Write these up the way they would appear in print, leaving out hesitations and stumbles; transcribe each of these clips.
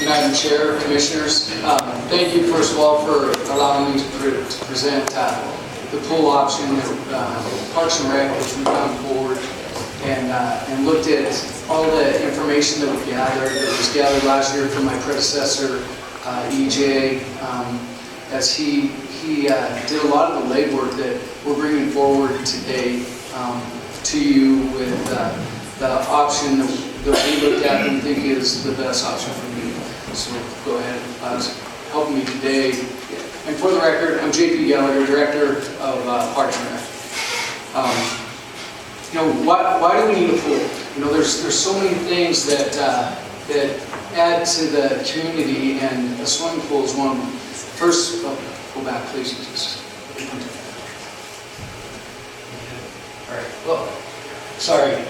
Madam Chair, Commissioners. Thank you, first of all, for allowing me to present the pool option that Parks and Rec, which we found forward and looked at all the information that we gathered, that was gathered last year from my predecessor, EJ, as he did a lot of the legwork that we're bringing forward today to you with the option that we looked at and think is the best option for me. So go ahead, helping me today. And for the record, I'm JP Gallagher, Director of Parks and Rec. Why do we need a pool? There's so many things that add to the community, and a swimming pool is one of them. First, go back, please. All right. Well, sorry.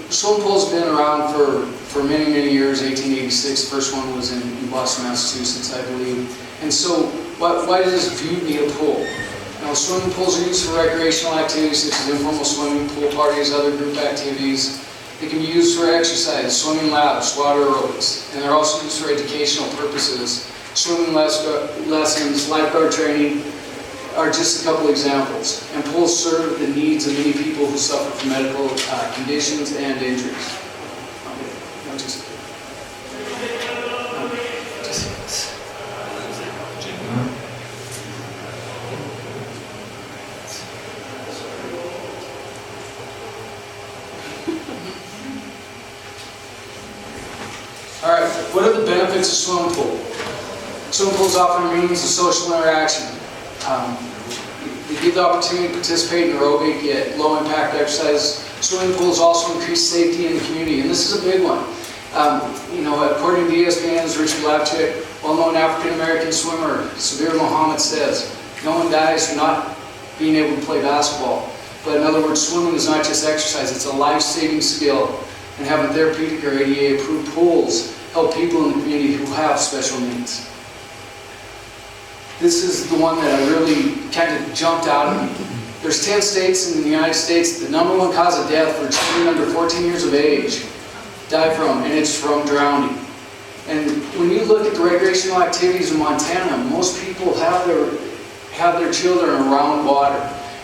Swimming pools have been around for many, many years. 1886, first one was in Boston, Massachusetts, I believe. And so, why does View need a pool? Swimming pools are used for recreational activities such as informal swimming, pool parties, other group activities. They can be used for exercise, swimming laps, water aerobics, and they're also used for educational purposes. Swimming lessons, lifeguard training are just a couple examples. And pools serve the needs of many people who suffer from medical conditions and injuries. All right, what are the benefits of swimming pool? Swimming pools offer means of social interaction. They give the opportunity to participate in aerobic yet low-impact exercise. Swimming pools also increase safety in the community, and this is a big one. According to ESPN's Richard Lapchick, well-known African-American swimmer, Sabir Muhammad says, "No one dies for not being able to play basketball." But in other words, swimming is not just exercise; it's a life-saving skill. And having therapeutic or ADA-approved pools help people in the community who have special needs. This is the one that I really kind of jumped out at me. There's 10 states in the United States. The number one cause of death for children under 14 years of age die from, and it's from drowning. And when you look at the recreational activities in Montana, most people have their children around water.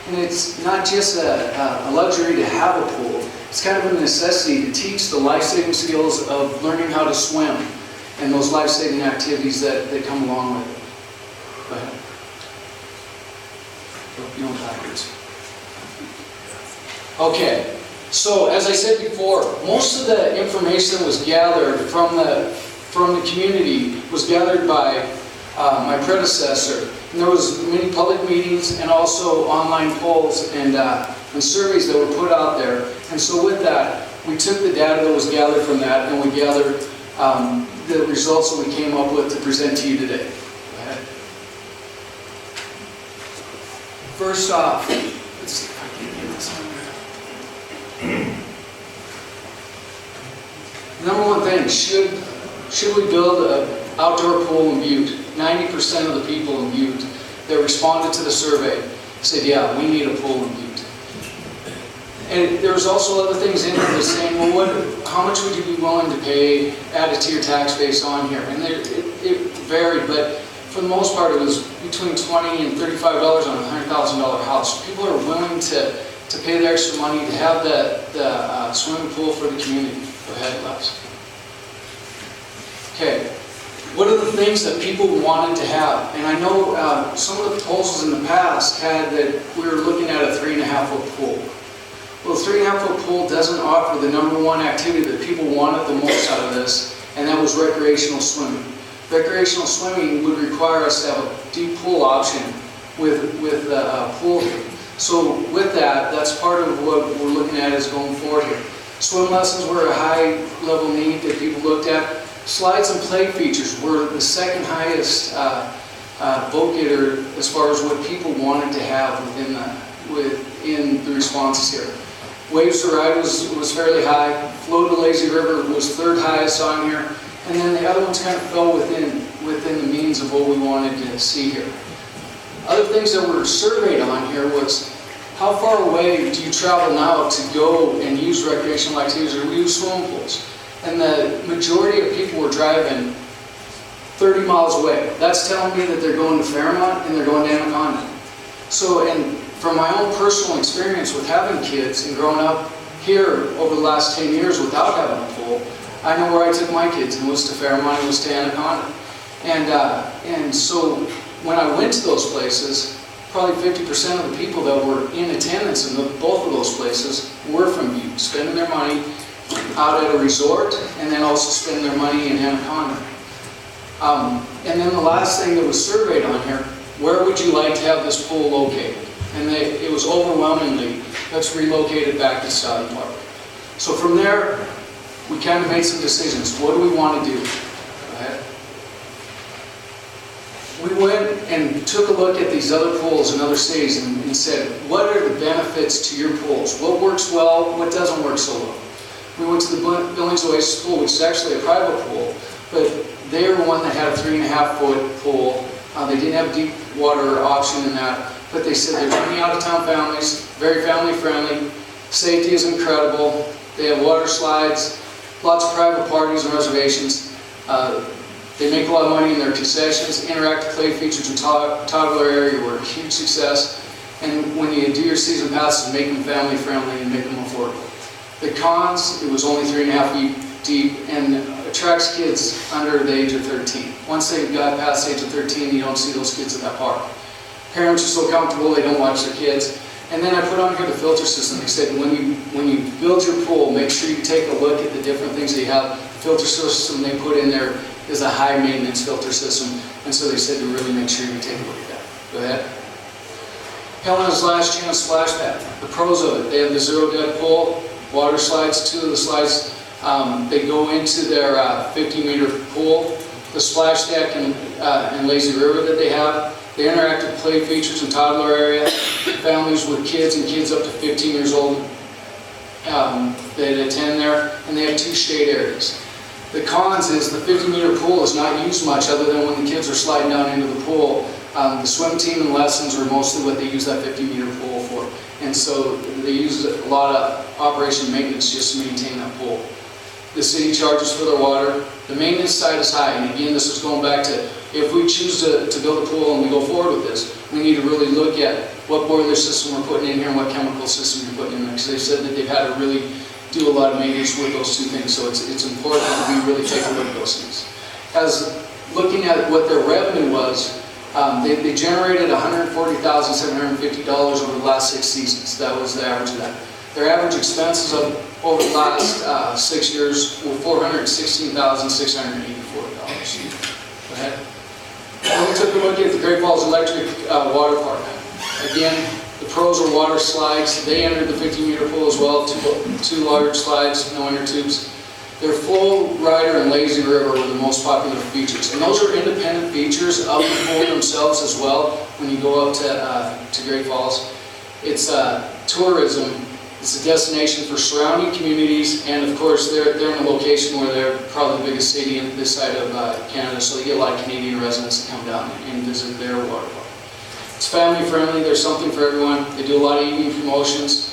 And it's not just a luxury to have a pool. It's kind of a necessity to teach the life-saving skills of learning how to swim and those life-saving activities that come along with it. Go ahead. You're going backwards. Okay, so as I said before, most of the information that was gathered from the community was gathered by my predecessor. And there was many public meetings and also online polls and surveys that were put out there. And so with that, we took the data that was gathered from that and we gathered the results that we came up with to present to you today. Go ahead. First off, let's see if I can get this on there. Number one thing, should we build an outdoor pool in Butte? 90% of the people in Butte that responded to the survey said, yeah, we need a pool in Butte. And there was also other things in there saying, well, how much would you be willing to pay added to your tax base on here? And it varied, but for the most part, it was between $20 and $35 on a $100,000 house. People are willing to pay the extra money to have the swimming pool for the community. Go ahead, Les. Okay. What are the things that people wanted to have? And I know some of the proposals in the past had that we were looking at a 3.5-foot pool. Well, the 3.5-foot pool doesn't offer the number one activity that people wanted the most out of this, and that was recreational swimming. Recreational swimming would require us to have a deep pool option with a pool. So with that, that's part of what we're looking at is going forward here. Swim lessons were a high level need that people looked at. Slides and play features were the second highest vote getter as far as what people wanted to have within the responses here. Waves to ride was fairly high. Flow to lazy river was third highest on here. And then the other ones kind of fell within the means of what we wanted to see here. Other things that were surveyed on here was how far away do you travel now to go and use recreational activities or use swimming pools? and the majority of people were driving 30 miles away. That's telling me that they're going to Fairmont and they're going to Anaconda. So, and from my own personal experience with having kids and growing up here over the last 10 years without having a pool, I know where I took my kids, and it was to Fairmont, it was to Anaconda. And so when I went to those places, probably 50% of the people that were in attendance in both of those places were from Butte, spending their money out at a resort and then also spending their money in Anaconda. And then the last thing that was surveyed on here, where would you like to have this pool located? And it was overwhelmingly, let's relocate it back to Stoughton Park. So from there, we kind of made some decisions. What do we want to do? Go ahead. We went and took a look at these other pools in other cities and said, what are the benefits to your pools? What works well? What doesn't work so well? We went to the Billings Oasis pool, which is actually a private pool, but they were one that had a 3.5-foot pool. They didn't have a deep water option in that, but they said they're bringing out-of-town families, very family-friendly, safety is incredible, they have water slides, lots of private parties and reservations. They make a lot of money in their concessions. Interactive play features and toddler area were a huge success. And when you do your season passes, make them family-friendly and make them affordable. The cons, it was only 3.5 feet deep and attracts kids under the age of 13. Once they've got past the age of 13, you don't see those kids at that park. Parents are so comfortable they don't watch their kids. And then I put on here the filter system. They said when you build your pool, make sure you take a look at the different things that you have. The filter system they put in there is a high maintenance filter system. And so they said to really make sure you take a look at that. Go ahead. Helena's Last Chance Splash Pad. The pros of it, they have the zero dead pool, water slides, 2 of the slides. They go into their 50-meter pool, the splash deck and lazy river that they have, the interactive play features and toddler area, families with kids and kids up to 15 years old that attend there, and they have 2 shade areas. The cons is the 50-meter pool is not used much other than when the kids are sliding down into the pool. The swim team and lessons are mostly what they use that 50-meter pool for, and so they use a lot of operation maintenance just to maintain that pool. The city charges for their water. The maintenance side is high, and again, this is going back to if we choose to build a pool and we go forward with this, we need to really look at what boiler system we're putting in here and what chemical system you're putting in there, because they've said that they've had to really do a lot of maintenance with those 2 things, so it's important that we really take a look at those things. As looking at what their revenue was, they generated $140,750 over the last 6 seasons. That was the average of that. Their average expenses over the last 6 years were $416,684. Go ahead. And we took a look at the Great Falls Electric Water Park. Again, the pros are water slides. They entered the 50-meter pool as well, 2 large slides, no inner tubes. Their Full Rider and Lazy River were the most popular features. And those are independent features of the pool themselves as well when you go up to Great Falls. It's tourism. It's a destination for surrounding communities, and of course they're in a location where they're probably the biggest city in this side of Canada, so they get a lot of Canadian residents that come down and visit their water park. It's family friendly, there's something for everyone. They do a lot of evening promotions.